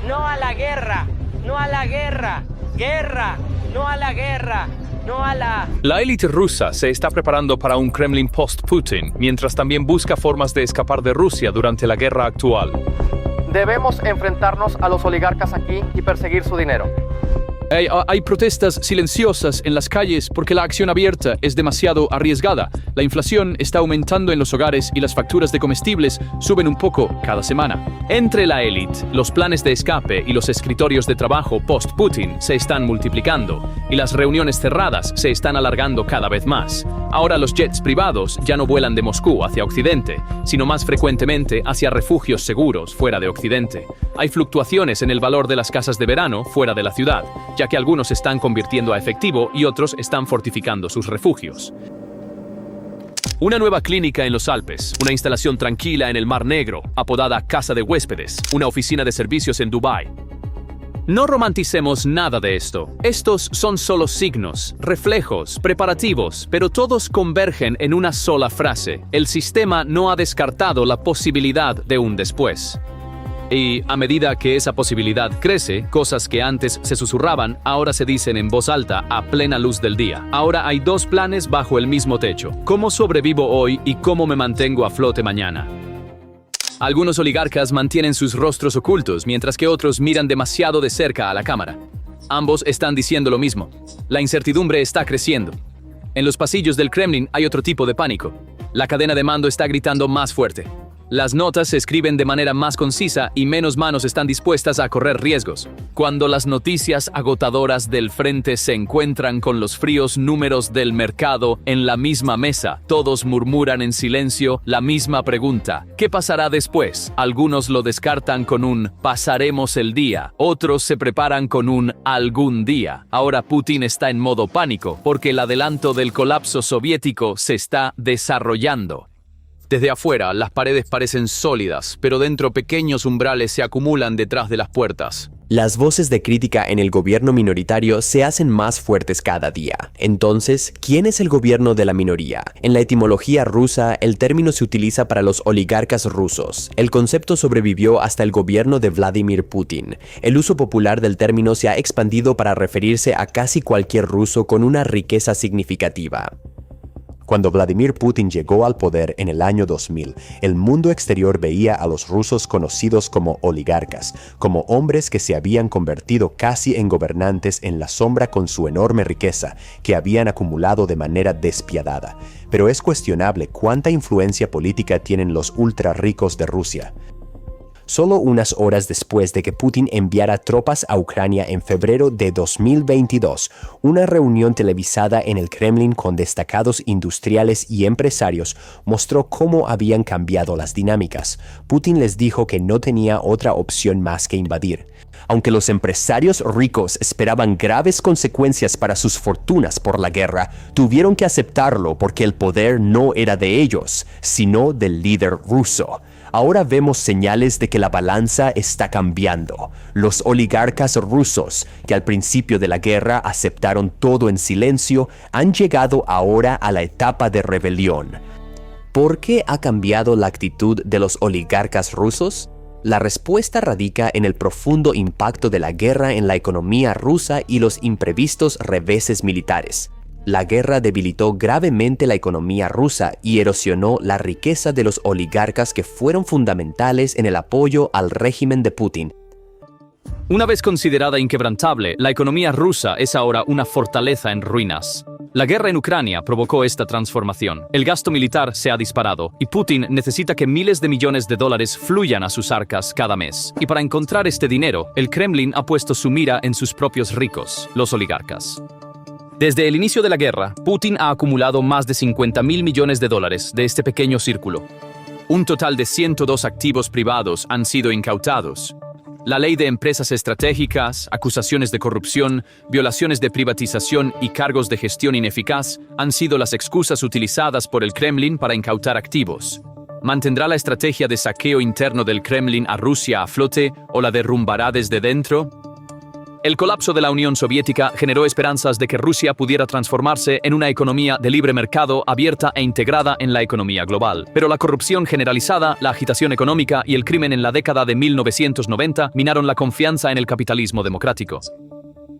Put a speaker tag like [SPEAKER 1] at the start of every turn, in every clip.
[SPEAKER 1] no a la guerra, no a la guerra, guerra, no a la guerra, no a la...
[SPEAKER 2] La élite rusa se está preparando para un Kremlin post-Putin, mientras también busca formas de escapar de Rusia durante la guerra actual.
[SPEAKER 3] Debemos enfrentarnos a los oligarcas aquí y perseguir su dinero.
[SPEAKER 2] Hay protestas silenciosas en las calles porque la acción abierta es demasiado arriesgada. La inflación está aumentando en los hogares y las facturas de comestibles suben un poco cada semana. Entre la élite, los planes de escape y los escritorios de trabajo post-Putin se están multiplicando y las reuniones cerradas se están alargando cada vez más. Ahora los jets privados ya no vuelan de Moscú hacia Occidente, sino más frecuentemente hacia refugios seguros fuera de Occidente. Hay fluctuaciones en el valor de las casas de verano fuera de la ciudad, ya que algunos se están convirtiendo a efectivo y otros están fortificando sus refugios. Una nueva clínica en los Alpes, una instalación tranquila en el Mar Negro, apodada Casa de Huéspedes, una oficina de servicios en Dubái. No romanticemos nada de esto. Estos son solo signos, reflejos, preparativos, pero todos convergen en una sola frase. El sistema no ha descartado la posibilidad de un después. Y a medida que esa posibilidad crece, cosas que antes se susurraban, ahora se dicen en voz alta a plena luz del día. Ahora hay dos planes bajo el mismo techo. ¿Cómo sobrevivo hoy y cómo me mantengo a flote mañana? Algunos oligarcas mantienen sus rostros ocultos, mientras que otros miran demasiado de cerca a la cámara. Ambos están diciendo lo mismo. La incertidumbre está creciendo. En los pasillos del Kremlin hay otro tipo de pánico. La cadena de mando está gritando más fuerte. Las notas se escriben de manera más concisa y menos manos están dispuestas a correr riesgos. Cuando las noticias agotadoras del frente se encuentran con los fríos números del mercado en la misma mesa, todos murmuran en silencio la misma pregunta: ¿qué pasará después? Algunos lo descartan con un "pasaremos el día", otros se preparan con un "algún día". Ahora Putin está en modo pánico porque el adelanto del colapso soviético se está desarrollando. Desde afuera, las paredes parecen sólidas, pero dentro pequeños umbrales se acumulan detrás de las puertas.
[SPEAKER 4] Las voces de crítica en el gobierno minoritario se hacen más fuertes cada día. Entonces, ¿quién es el gobierno de la minoría? En la etimología rusa, el término se utiliza para los oligarcas rusos. El concepto sobrevivió hasta el gobierno de Vladimir Putin. El uso popular del término se ha expandido para referirse a casi cualquier ruso con una riqueza significativa. Cuando Vladimir Putin llegó al poder en el año 2000, el mundo exterior veía a los rusos conocidos como oligarcas, como hombres que se habían convertido casi en gobernantes en la sombra con su enorme riqueza, que habían acumulado de manera despiadada. Pero es cuestionable cuánta influencia política tienen los ultra ricos de Rusia. Solo unas horas después de que Putin enviara tropas a Ucrania en febrero de 2022, una reunión televisada en el Kremlin con destacados industriales y empresarios mostró cómo habían cambiado las dinámicas. Putin les dijo que no tenía otra opción más que invadir. Aunque los empresarios ricos esperaban graves consecuencias para sus fortunas por la guerra, tuvieron que aceptarlo porque el poder no era de ellos, sino del líder ruso. Ahora vemos señales de que la balanza está cambiando. Los oligarcas rusos, que al principio de la guerra aceptaron todo en silencio, han llegado ahora a la etapa de rebelión. ¿Por qué ha cambiado la actitud de los oligarcas rusos? La respuesta radica en el profundo impacto de la guerra en la economía rusa y los imprevistos reveses militares. La guerra debilitó gravemente la economía rusa y erosionó la riqueza de los oligarcas que fueron fundamentales en el apoyo al régimen de Putin.
[SPEAKER 2] Una vez considerada inquebrantable, la economía rusa es ahora una fortaleza en ruinas. La guerra en Ucrania provocó esta transformación. El gasto militar se ha disparado y Putin necesita que miles de millones de dólares fluyan a sus arcas cada mes. Y para encontrar este dinero, el Kremlin ha puesto su mira en sus propios ricos, los oligarcas. Desde el inicio de la guerra, Putin ha acumulado más de 50.000 millones de dólares de este pequeño círculo. Un total de 102 activos privados han sido incautados. La ley de empresas estratégicas, acusaciones de corrupción, violaciones de privatización y cargos de gestión ineficaz han sido las excusas utilizadas por el Kremlin para incautar activos. ¿Mantendrá la estrategia de saqueo interno del Kremlin a Rusia a flote o la derrumbará desde dentro? El colapso de la Unión Soviética generó esperanzas de que Rusia pudiera transformarse en una economía de libre mercado abierta e integrada en la economía global. Pero la corrupción generalizada, la agitación económica y el crimen en la década de 1990 minaron la confianza en el capitalismo democrático.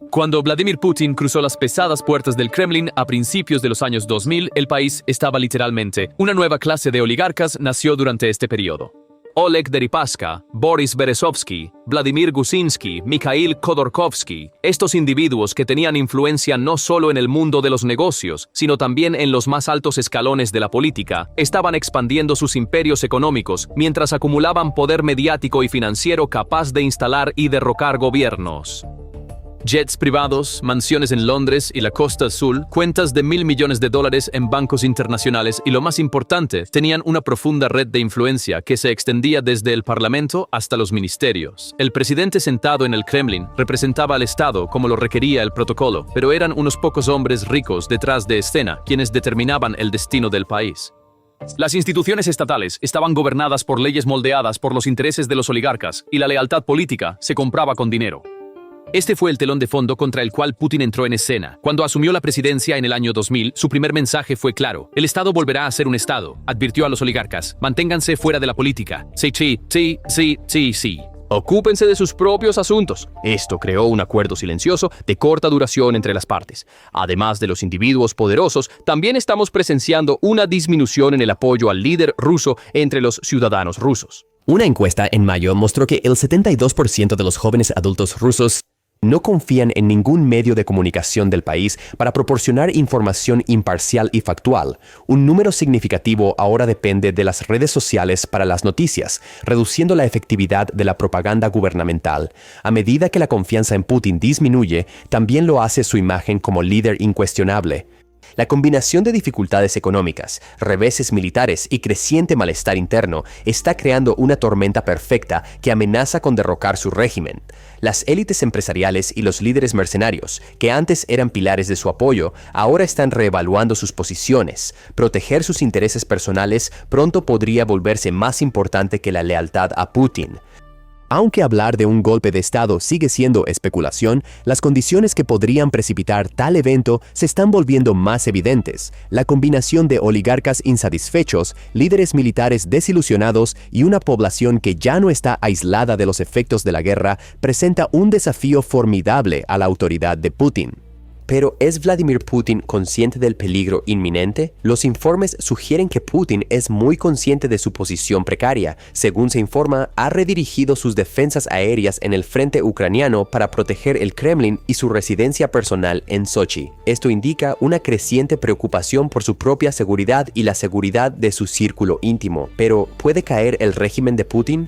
[SPEAKER 2] Cuando Vladimir Putin cruzó las pesadas puertas del Kremlin a principios de los años 2000, el país estaba literalmente. Una nueva clase de oligarcas nació durante este periodo. Oleg Deripaska, Boris Berezovsky, Vladimir Gusinsky, Mikhail Khodorkovsky. Estos individuos que tenían influencia no solo en el mundo de los negocios, sino también en los más altos escalones de la política, estaban expandiendo sus imperios económicos mientras acumulaban poder mediático y financiero capaz de instalar y derrocar gobiernos. Jets privados, mansiones en Londres y la Costa Azul, cuentas de $1.000 millones en bancos internacionales y, lo más importante, tenían una profunda red de influencia que se extendía desde el Parlamento hasta los ministerios. El presidente sentado en el Kremlin representaba al Estado como lo requería el protocolo, pero eran unos pocos hombres ricos detrás de escena quienes determinaban el destino del país. Las instituciones estatales estaban gobernadas por leyes moldeadas por los intereses de los oligarcas y la lealtad política se compraba con dinero. Este fue el telón de fondo contra el cual Putin entró en escena. Cuando asumió la presidencia en el año 2000, su primer mensaje fue claro. El Estado volverá a ser un Estado, advirtió a los oligarcas. Manténganse fuera de la política. Sí. Ocúpense de sus propios asuntos. Esto creó un acuerdo silencioso de corta duración entre las partes. Además de los individuos poderosos, también estamos presenciando una disminución en el apoyo al líder ruso entre los ciudadanos rusos.
[SPEAKER 4] Una encuesta en mayo mostró que el 72% de los jóvenes adultos rusos no confían en ningún medio de comunicación del país para proporcionar información imparcial y factual. Un número significativo ahora depende de las redes sociales para las noticias, reduciendo la efectividad de la propaganda gubernamental. A medida que la confianza en Putin disminuye, también lo hace su imagen como líder incuestionable. La combinación de dificultades económicas, reveses militares y creciente malestar interno está creando una tormenta perfecta que amenaza con derrocar su régimen. Las élites empresariales y los líderes mercenarios, que antes eran pilares de su apoyo, ahora están reevaluando sus posiciones. Proteger sus intereses personales pronto podría volverse más importante que la lealtad a Putin. Aunque hablar de un golpe de Estado sigue siendo especulación, las condiciones que podrían precipitar tal evento se están volviendo más evidentes. La combinación de oligarcas insatisfechos, líderes militares desilusionados y una población que ya no está aislada de los efectos de la guerra presenta un desafío formidable a la autoridad de Putin. Pero ¿es Vladimir Putin consciente del peligro inminente? Los informes sugieren que Putin es muy consciente de su posición precaria. Según se informa, ha redirigido sus defensas aéreas en el frente ucraniano para proteger el Kremlin y su residencia personal en Sochi. Esto indica una creciente preocupación por su propia seguridad y la seguridad de su círculo íntimo. Pero ¿puede caer el régimen de Putin?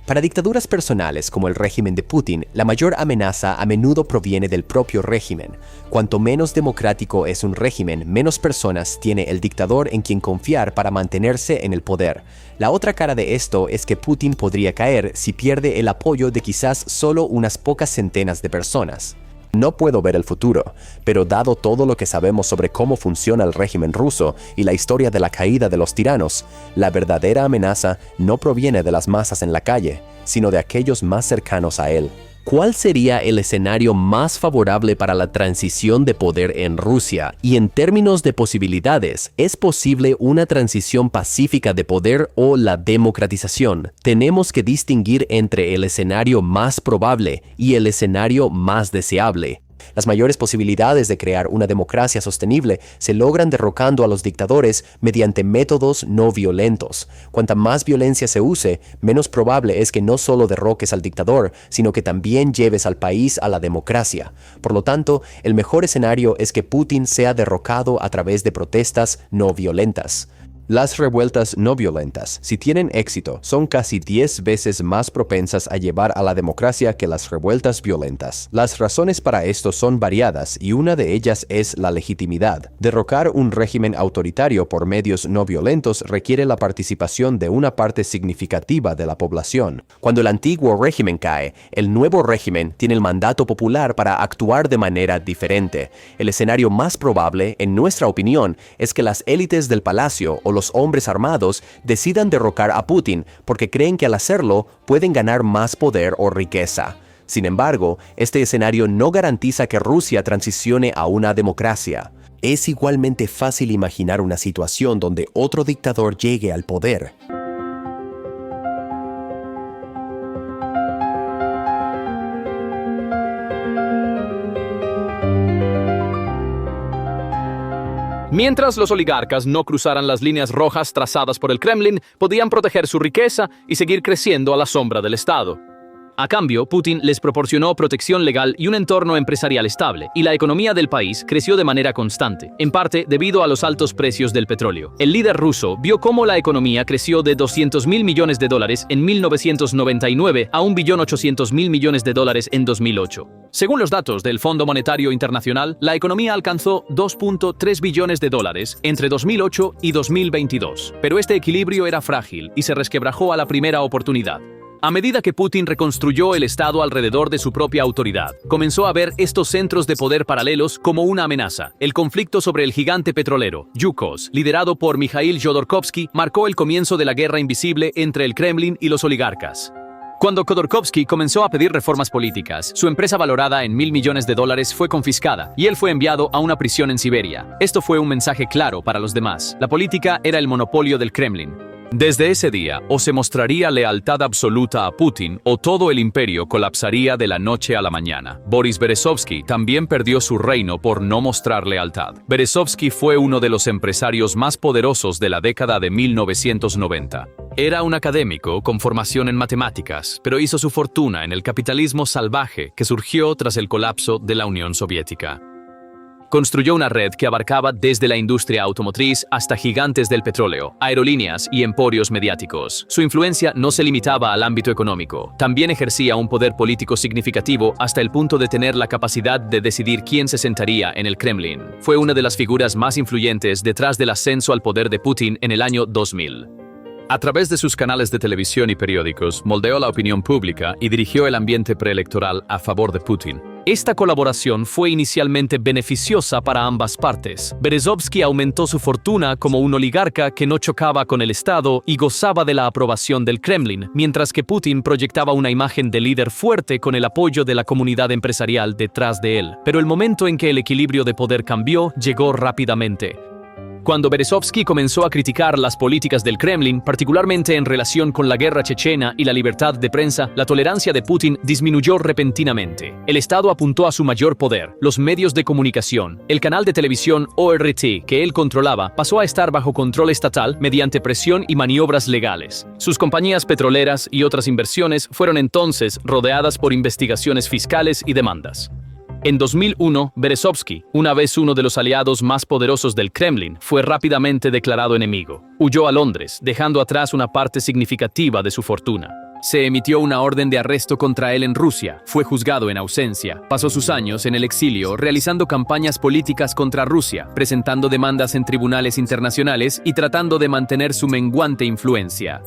[SPEAKER 4] Para dictaduras personales como el régimen de Putin, la mayor amenaza a menudo proviene del propio régimen. Cuanto menos democrático es un régimen, menos personas tiene el dictador en quien confiar para mantenerse en el poder. La otra cara de esto es que Putin podría caer si pierde el apoyo de quizás solo unas pocas centenas de personas. No puedo ver el futuro, pero dado todo lo que sabemos sobre cómo funciona el régimen ruso y la historia de la caída de los tiranos, la verdadera amenaza no proviene de las masas en la calle, sino de aquellos más cercanos a él. ¿Cuál sería el escenario más favorable para la transición de poder en Rusia? Y en términos de posibilidades, ¿es posible una transición pacífica de poder o la democratización? Tenemos que distinguir entre el escenario más probable y el escenario más deseable. Las mayores posibilidades de crear una democracia sostenible se logran derrocando a los dictadores mediante métodos no violentos. Cuanta más violencia se use, menos probable es que no solo derroques al dictador, sino que también lleves al país a la democracia. Por lo tanto, el mejor escenario es que Putin sea derrocado a través de protestas no violentas. Las revueltas no violentas, si tienen éxito, son casi 10 veces más propensas a llevar a la democracia que las revueltas violentas. Las razones para esto son variadas y una de ellas es la legitimidad. Derrocar un régimen autoritario por medios no violentos requiere la participación de una parte significativa de la población. Cuando el antiguo régimen cae, el nuevo régimen tiene el mandato popular para actuar de manera diferente. El escenario más probable, en nuestra opinión, es que las élites del palacio o los hombres armados decidan derrocar a Putin porque creen que al hacerlo pueden ganar más poder o riqueza. Sin embargo, este escenario no garantiza que Rusia transicione a una democracia. Es igualmente fácil imaginar una situación donde otro dictador llegue al poder.
[SPEAKER 2] Mientras los oligarcas no cruzaran las líneas rojas trazadas por el Kremlin, podían proteger su riqueza y seguir creciendo a la sombra del Estado. A cambio, Putin les proporcionó protección legal y un entorno empresarial estable, y la economía del país creció de manera constante, en parte debido a los altos precios del petróleo. El líder ruso vio cómo la economía creció de $200.000 millones en 1999 a $1.8 billones en 2008. Según los datos del Fondo Monetario Internacional, la economía alcanzó $2.3 billones entre 2008 y 2022. Pero este equilibrio era frágil y se resquebrajó a la primera oportunidad. A medida que Putin reconstruyó el Estado alrededor de su propia autoridad, comenzó a ver estos centros de poder paralelos como una amenaza. El conflicto sobre el gigante petrolero, Yukos, liderado por Mikhail Khodorkovsky, marcó el comienzo de la guerra invisible entre el Kremlin y los oligarcas. Cuando Khodorkovsky comenzó a pedir reformas políticas, su empresa valorada en $1.000 millones fue confiscada y él fue enviado a una prisión en Siberia. Esto fue un mensaje claro para los demás. La política era el monopolio del Kremlin. Desde ese día, o se mostraría lealtad absoluta a Putin, o todo el imperio colapsaría de la noche a la mañana. Boris Berezovsky también perdió su reino por no mostrar lealtad. Berezovsky fue uno de los empresarios más poderosos de la década de 1990. Era un académico con formación en matemáticas, pero hizo su fortuna en el capitalismo salvaje que surgió tras el colapso de la Unión Soviética. Construyó una red que abarcaba desde la industria automotriz hasta gigantes del petróleo, aerolíneas y emporios mediáticos. Su influencia no se limitaba al ámbito económico, también ejercía un poder político significativo hasta el punto de tener la capacidad de decidir quién se sentaría en el Kremlin. Fue una de las figuras más influyentes detrás del ascenso al poder de Putin en el año 2000. A través de sus canales de televisión y periódicos, moldeó la opinión pública y dirigió el ambiente preelectoral a favor de Putin. Esta colaboración fue inicialmente beneficiosa para ambas partes. Berezovsky aumentó su fortuna como un oligarca que no chocaba con el Estado y gozaba de la aprobación del Kremlin, mientras que Putin proyectaba una imagen de líder fuerte con el apoyo de la comunidad empresarial detrás de él. Pero el momento en que el equilibrio de poder cambió, llegó rápidamente. Cuando Berezovsky comenzó a criticar las políticas del Kremlin, particularmente en relación con la guerra chechena y la libertad de prensa, la tolerancia de Putin disminuyó repentinamente. El Estado apuntó a su mayor poder, los medios de comunicación. El canal de televisión ORT, que él controlaba, pasó a estar bajo control estatal mediante presión y maniobras legales. Sus compañías petroleras y otras inversiones fueron entonces rodeadas por investigaciones fiscales y demandas. En 2001, Berezovsky, una vez uno de los aliados más poderosos del Kremlin, fue rápidamente declarado enemigo. Huyó a Londres, dejando atrás una parte significativa de su fortuna. Se emitió una orden de arresto contra él en Rusia, fue juzgado en ausencia, pasó sus años en el exilio realizando campañas políticas contra Rusia, presentando demandas en tribunales internacionales y tratando de mantener su menguante influencia.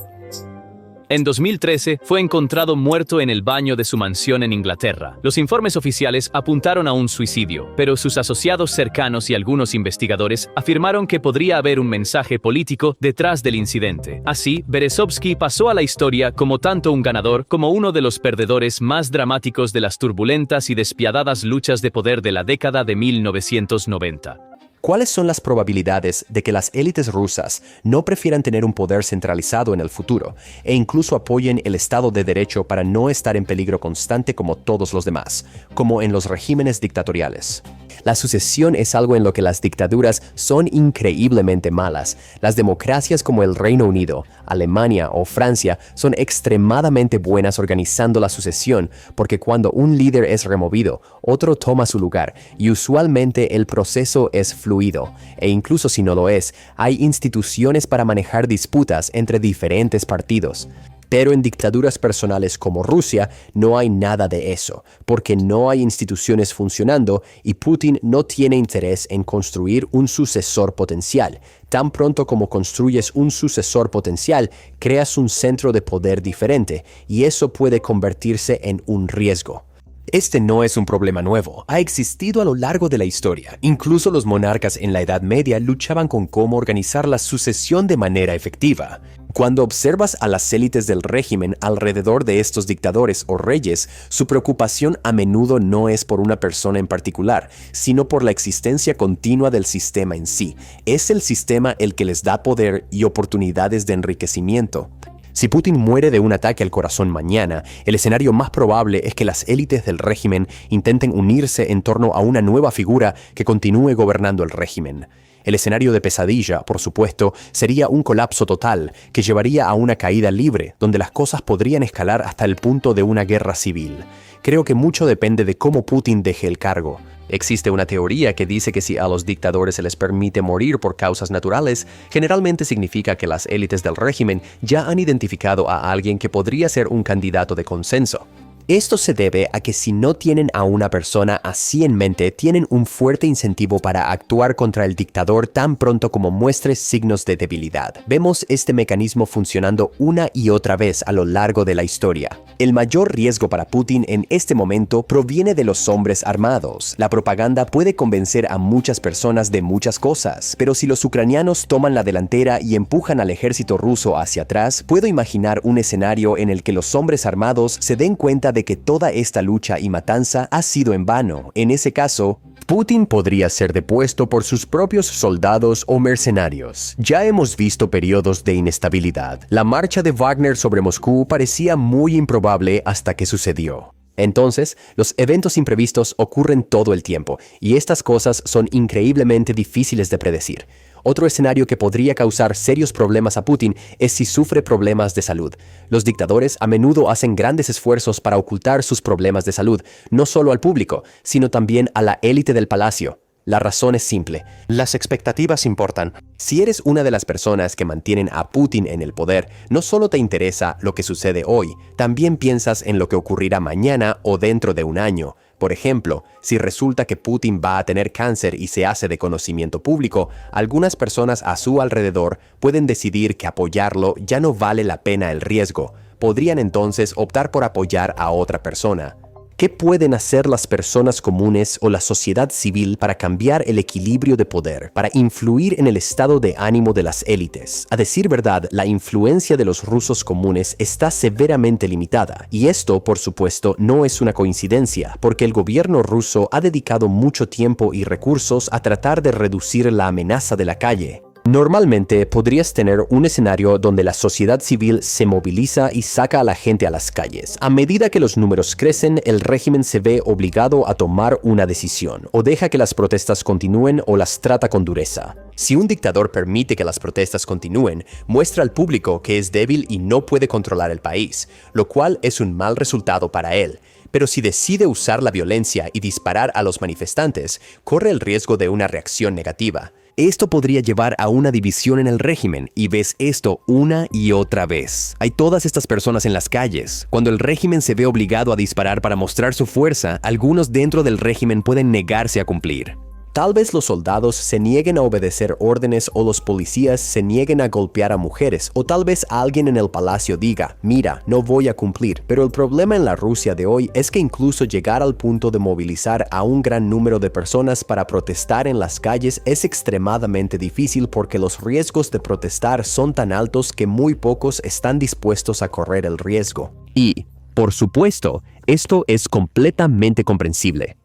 [SPEAKER 2] En 2013, fue encontrado muerto en el baño de su mansión en Inglaterra. Los informes oficiales apuntaron a un suicidio, pero sus asociados cercanos y algunos investigadores afirmaron que podría haber un mensaje político detrás del incidente. Así, Berezovsky pasó a la historia como tanto un ganador como uno de los perdedores más dramáticos de las turbulentas y despiadadas luchas de poder de la década de 1990.
[SPEAKER 4] ¿Cuáles son las probabilidades de que las élites rusas no prefieran tener un poder centralizado en el futuro e incluso apoyen el Estado de Derecho para no estar en peligro constante como todos los demás, como en los regímenes dictatoriales? La sucesión es algo en lo que las dictaduras son increíblemente malas. Las democracias como el Reino Unido, Alemania o Francia son extremadamente buenas organizando la sucesión porque cuando un líder es removido, otro toma su lugar y usualmente el proceso es fluido, e incluso si no lo es, hay instituciones para manejar disputas entre diferentes partidos. Pero en dictaduras personales como Rusia no hay nada de eso, porque no hay instituciones funcionando y Putin no tiene interés en construir un sucesor potencial. Tan pronto como construyes un sucesor potencial, creas un centro de poder diferente y eso puede convertirse en un riesgo. Este no es un problema nuevo, ha existido a lo largo de la historia. Incluso los monarcas en la Edad Media luchaban con cómo organizar la sucesión de manera efectiva. Cuando observas a las élites del régimen alrededor de estos dictadores o reyes, su preocupación a menudo no es por una persona en particular, sino por la existencia continua del sistema en sí. Es el sistema el que les da poder y oportunidades de enriquecimiento. Si Putin muere de un ataque al corazón mañana, el escenario más probable es que las élites del régimen intenten unirse en torno a una nueva figura que continúe gobernando el régimen. El escenario de pesadilla, por supuesto, sería un colapso total que llevaría a una caída libre, donde las cosas podrían escalar hasta el punto de una guerra civil. Creo que mucho depende de cómo Putin deje el cargo. Existe una teoría que dice que si a los dictadores se les permite morir por causas naturales, generalmente significa que las élites del régimen ya han identificado a alguien que podría ser un candidato de consenso. Esto se debe a que si no tienen a una persona así en mente, tienen un fuerte incentivo para actuar contra el dictador tan pronto como muestre signos de debilidad. Vemos este mecanismo funcionando una y otra vez a lo largo de la historia. El mayor riesgo para Putin en este momento proviene de los hombres armados. La propaganda puede convencer a muchas personas de muchas cosas, pero si los ucranianos toman la delantera y empujan al ejército ruso hacia atrás, puedo imaginar un escenario en el que los hombres armados se den cuenta de que toda esta lucha y matanza ha sido en vano. En ese caso, Putin podría ser depuesto por sus propios soldados o mercenarios. Ya hemos visto periodos de inestabilidad. La marcha de Wagner sobre Moscú parecía muy improbable hasta que sucedió. Entonces, los eventos imprevistos ocurren todo el tiempo, y estas cosas son increíblemente difíciles de predecir. Otro escenario que podría causar serios problemas a Putin es si sufre problemas de salud. Los dictadores a menudo hacen grandes esfuerzos para ocultar sus problemas de salud, no solo al público, sino también a la élite del palacio. La razón es simple. Las expectativas importan. Si eres una de las personas que mantienen a Putin en el poder, no solo te interesa lo que sucede hoy, también piensas en lo que ocurrirá mañana o dentro de un año. Por ejemplo, si resulta que Putin va a tener cáncer y se hace de conocimiento público, algunas personas a su alrededor pueden decidir que apoyarlo ya no vale la pena el riesgo. Podrían entonces optar por apoyar a otra persona. ¿Qué pueden hacer las personas comunes o la sociedad civil para cambiar el equilibrio de poder, para influir en el estado de ánimo de las élites? A decir verdad, la influencia de los rusos comunes está severamente limitada, y esto, por supuesto, no es una coincidencia, porque el gobierno ruso ha dedicado mucho tiempo y recursos a tratar de reducir la amenaza de la calle. Normalmente podrías tener un escenario donde la sociedad civil se moviliza y saca a la gente a las calles. A medida que los números crecen, el régimen se ve obligado a tomar una decisión, o deja que las protestas continúen o las trata con dureza. Si un dictador permite que las protestas continúen, muestra al público que es débil y no puede controlar el país, lo cual es un mal resultado para él. Pero si decide usar la violencia y disparar a los manifestantes, corre el riesgo de una reacción negativa. Esto podría llevar a una división en el régimen, y ves esto una y otra vez. Hay todas estas personas en las calles. Cuando el régimen se ve obligado a disparar para mostrar su fuerza, algunos dentro del régimen pueden negarse a cumplir. Tal vez los soldados se nieguen a obedecer órdenes o los policías se nieguen a golpear a mujeres, o tal vez alguien en el palacio diga, mira, no voy a cumplir. Pero el problema en la Rusia de hoy es que incluso llegar al punto de movilizar a un gran número de personas para protestar en las calles es extremadamente difícil porque los riesgos de protestar son tan altos que muy pocos están dispuestos a correr el riesgo. Y, por supuesto, esto es completamente comprensible.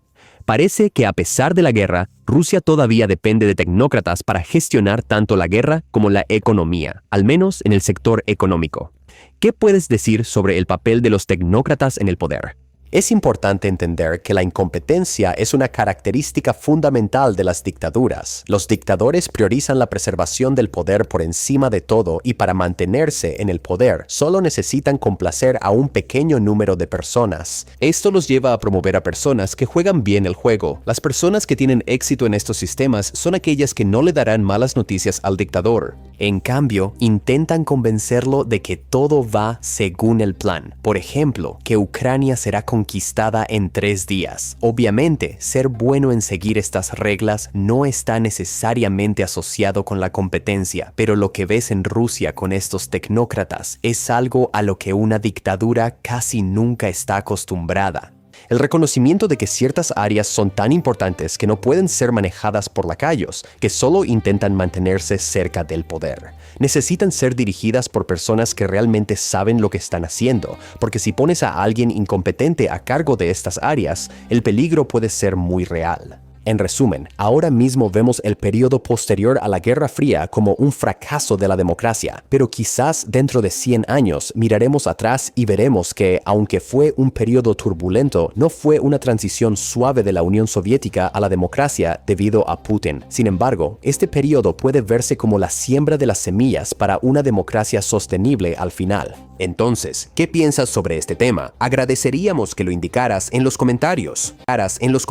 [SPEAKER 4] Parece que a pesar de la guerra, Rusia todavía depende de tecnócratas para gestionar tanto la guerra como la economía, al menos en el sector económico. ¿Qué puedes decir sobre el papel de los tecnócratas en el poder? Es importante entender que la incompetencia es una característica fundamental de las dictaduras. Los dictadores priorizan la preservación del poder por encima de todo y para mantenerse en el poder solo necesitan complacer a un pequeño número de personas. Esto los lleva a promover a personas que juegan bien el juego. Las personas que tienen éxito en estos sistemas son aquellas que no le darán malas noticias al dictador. En cambio, intentan convencerlo de que todo va según el plan. Por ejemplo, que Ucrania será conquistada en 3 días. Obviamente, ser bueno en seguir estas reglas no está necesariamente asociado con la competencia, pero lo que ves en Rusia con estos tecnócratas es algo a lo que una dictadura casi nunca está acostumbrada. El reconocimiento de que ciertas áreas son tan importantes que no pueden ser manejadas por lacayos, que solo intentan mantenerse cerca del poder. Necesitan ser dirigidas por personas que realmente saben lo que están haciendo, porque si pones a alguien incompetente a cargo de estas áreas, el peligro puede ser muy real. En resumen, ahora mismo vemos el periodo posterior a la Guerra Fría como un fracaso de la democracia, pero quizás dentro de 100 años miraremos atrás y veremos que, aunque fue un periodo turbulento, no fue una transición suave de la Unión Soviética a la democracia debido a Putin. Sin embargo, este periodo puede verse como la siembra de las semillas para una democracia sostenible al final. Entonces, ¿qué piensas sobre este tema? Agradeceríamos que lo indicaras en los comentarios. En los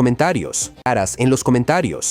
[SPEAKER 4] comentarios.